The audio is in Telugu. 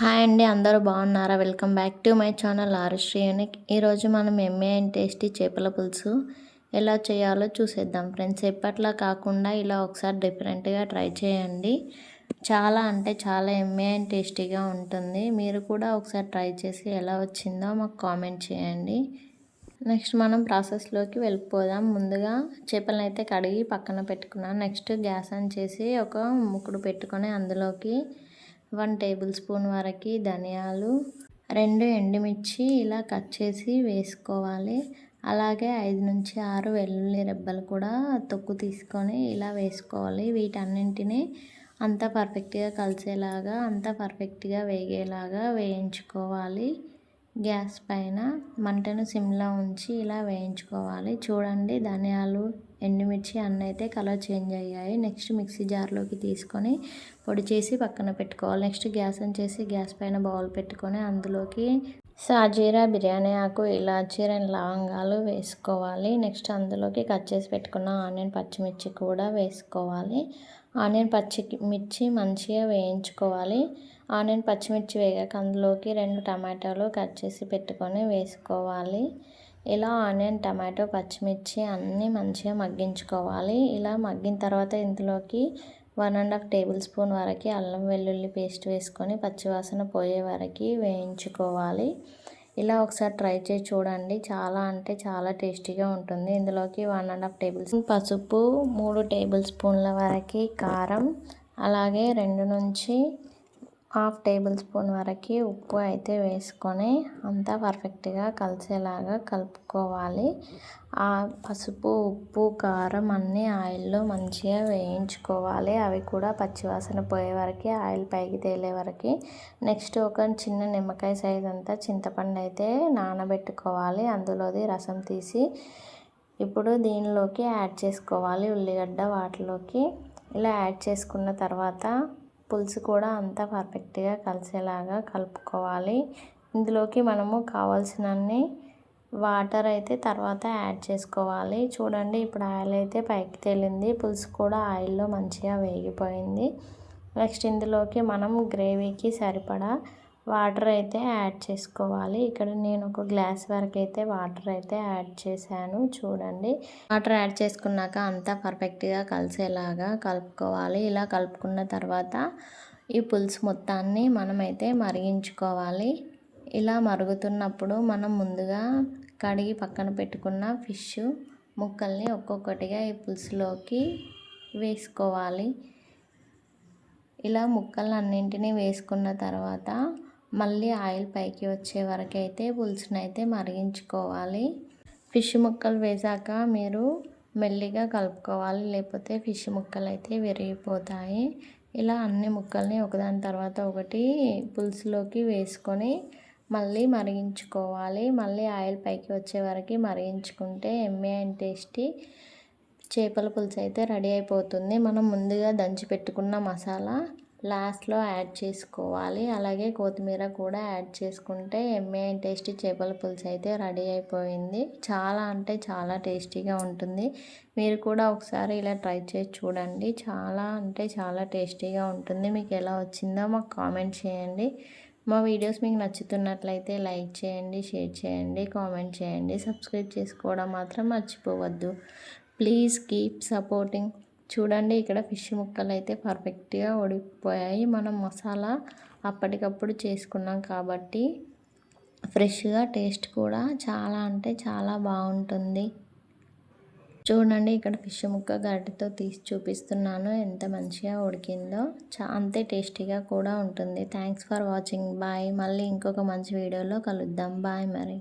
హాయ్ అండి, అందరూ బాగున్నారా? Welcome back to my channel Arushri unique. ఈరోజు మనం ఎమ్మే అండ్ టేస్టీ చేపల పులుసు ఎలా చేయాలో చూసేద్దాం ఫ్రెండ్స్. ఎప్పట్లా కాకుండా ఇలా ఒకసారి డిఫరెంట్గా ట్రై చేయండి. చాలా అంటే చాలా ఎమ్మే అండ్ టేస్టీగా ఉంటుంది. మీరు కూడా ఒకసారి ట్రై చేసి ఎలా వచ్చిందో మాకు కామెంట్ చేయండి. నెక్స్ట్ మనం ప్రాసెస్లోకి వెళ్ళిపోదాం. ముందుగా చేపలను అయితే కడిగి పక్కన పెట్టుకున్నాను. నెక్స్ట్ గ్యాస్ ఆన్ చేసి ఒక ముక్కుడు పెట్టుకొని అందులోకి 1 టేబుల్ స్పూన్ వరకు ధనియాలు, 2 ఎండుమిర్చి ఇలా కట్ చేసి వేసుకోవాలి. అలాగే 5 నుంచి 6 వెల్లుల్లి రెబ్బలు కూడా తొక్కు తీసుకొని ఇలా వేసుకోవాలి. వీటన్నింటినీ అంతా పర్ఫెక్ట్గా కలిసేలాగా, అంతా పర్ఫెక్ట్గా వేగేలాగా వేయించుకోవాలి. గ్యాస్ పైన మంటను సిమ్లో ఉంచి ఇలా వేయించుకోవాలి. చూడండి, ధనియాలు, ఎండుమిర్చి అన్నీ అయితే కలర్ చేంజ్ అయ్యాయి. నెక్స్ట్ మిక్సీ జార్లోకి తీసుకొని పొడి చేసి పక్కన పెట్టుకోవాలి. నెక్స్ట్ గ్యాస్ ఆన్ చేసి గ్యాస్ పైన బౌల్ పెట్టుకొని అందులోకి సాజీరా, బిర్యానీ ఆకు, ఇలాచీ, 2 లవంగాలు వేసుకోవాలి. నెక్స్ట్ అందులోకి కట్ చేసి పెట్టుకున్న ఆనియన్, పచ్చిమిర్చి కూడా వేసుకోవాలి. ఆనియన్, పచ్చిమిర్చి మంచిగా వేయించుకోవాలి. ఆనియన్, పచ్చిమిర్చి వేగాక అందులోకి 2 టమాటాలు కట్ చేసి పెట్టుకొని వేసుకోవాలి. ఇలా ఆనియన్, టమాటో, పచ్చిమిర్చి అన్నీ మంచిగా మగ్గించుకోవాలి. ఇలా మగ్గిన తర్వాత ఇందులోకి 1½ టేబుల్ స్పూన్ వరకు అల్లం వెల్లుల్లి పేస్ట్ వేసుకొని పచ్చివాసన పోయే వరకు వేయించుకోవాలి. ఇలా ఒకసారి ట్రై చేసి చూడండి. చాలా అంటే చాలా టేస్టీగా ఉంటుంది. ఇందులోకి 1½ టేబుల్ స్పూన్ పసుపు, 3 టేబుల్ స్పూన్ల వరకు కారం, అలాగే 2 నుంచి 1/2 టేబుల్ స్పూన్ వరకు ఉప్పు అయితే వేసుకొని అంతా పర్ఫెక్ట్గా కలిసేలాగా కలుపుకోవాలి. ఆ పసుపు, ఉప్పు, కారం అన్నీ ఆయిల్లో మంచిగా వేయించుకోవాలి. అవి కూడా పచ్చివాసన పోయే వరకు, ఆయిల్ పైకి తేలే వరకు. నెక్స్ట్ ఒక చిన్న నిమ్మకాయ సైజ్ అంతా చింతపండు అయితే నానబెట్టుకోవాలి. అందులోది రసం తీసి ఇప్పుడు దీనిలోకి యాడ్ చేసుకోవాలి. ఉల్లిగడ్డ వాటిలోకి ఇలా యాడ్ చేసుకున్న తర్వాత పులుసు కూడా అంతా పర్ఫెక్ట్గా కలిసేలాగా కలుపుకోవాలి. ఇందులోకి మనము కావాల్సినన్ని వాటర్ అయితే తర్వాత యాడ్ చేసుకోవాలి. చూడండి, ఇప్పుడు ఆయిల్ అయితే పైకి తేలింది. పులుసు కూడా ఆయిల్లో మంచిగా వేగిపోయింది. నెక్స్ట్ ఇందులోకి మనం గ్రేవీకి సరిపడా వాటర్ అయితే యాడ్ చేసుకోవాలి. ఇక్కడ నేను ఒక గ్లాస్ వరకు అయితే వాటర్ అయితే యాడ్ చేశాను. చూడండి, వాటర్ యాడ్ చేసుకున్నాక అంతా పర్ఫెక్ట్గా కలిసేలాగా కలుపుకోవాలి. ఇలా కలుపుకున్న తర్వాత ఈ పులుసు మొత్తాన్ని మనమైతే మరిగించుకోవాలి. ఇలా మరుగుతున్నప్పుడు మనం ముందుగా కడిగి పక్కన పెట్టుకున్న ఫిష్ ముక్కల్ని ఒక్కొక్కటిగా ఈ పులుసులోకి వేసుకోవాలి. ఇలా ముక్కలన్నింటినీ వేసుకున్న తర్వాత మళ్ళీ ఆయిల్ పైకి వచ్చే వరకు అయితే పులుసుని అయితే మరిగించుకోవాలి. ఫిష్ ముక్కలు వేసాక మీరు మెల్లిగా కలుపుకోవాలి, లేకపోతే ఫిష్ ముక్కలు అయితే విరిగిపోతాయి. ఇలా అన్ని ముక్కల్ని ఒకదాని తర్వాత ఒకటి పులుసులోకి వేసుకొని మళ్ళీ మరిగించుకోవాలి. మళ్ళీ ఆయిల్ పైకి వచ్చే వరకు మరిగించుకుంటే ఎమ్మే అండ్ టేస్టీ చేపల పులుసు అయితే రెడీ అయిపోతుంది. మనం ముందుగా దంచి పెట్టుకున్న మసాలా లాస్ట్లో యాడ్ చేసుకోవాలి. అలాగే కొత్తిమీర కూడా యాడ్ చేసుకుంటే ఎమ్మే అండ్ టేస్టీ చేపల పులుసు అయితే రెడీ అయిపోయింది. చాలా అంటే చాలా టేస్టీగా ఉంటుంది. మీరు కూడా ఒకసారి ఇలా ట్రై చేసి చూడండి. చాలా అంటే చాలా టేస్టీగా ఉంటుంది. మీకు ఎలా వచ్చిందో మాకు కామెంట్ చేయండి. మా వీడియోస్ మీకు నచ్చుతున్నట్లయితే లైక్ చేయండి, షేర్ చేయండి, కామెంట్ చేయండి. సబ్స్క్రైబ్ చేసుకోవడం మాత్రం మర్చిపోవద్దు. Please keep supporting. చూడండి, ఇక్కడ ఫిష్ ముక్కలు అయితే పర్ఫెక్ట్గా ఉడికిపోయాయి. మనం మసాలా అప్పటికప్పుడు చేసుకున్నాం కాబట్టి ఫ్రెష్గా టేస్ట్ కూడా చాలా అంటే చాలా బాగుంటుంది. చూడండి, ఇక్కడ ఫిష్ ముక్క గరిటెతో తీసి చూపిస్తున్నాను ఎంత మంచిగా ఉడికిందో. అంతే టేస్టీగా కూడా ఉంటుంది. Thanks for watching. బాయ్. మళ్ళీ ఇంకొక మంచి వీడియోలో కలుద్దాం. బాయ్ మరి.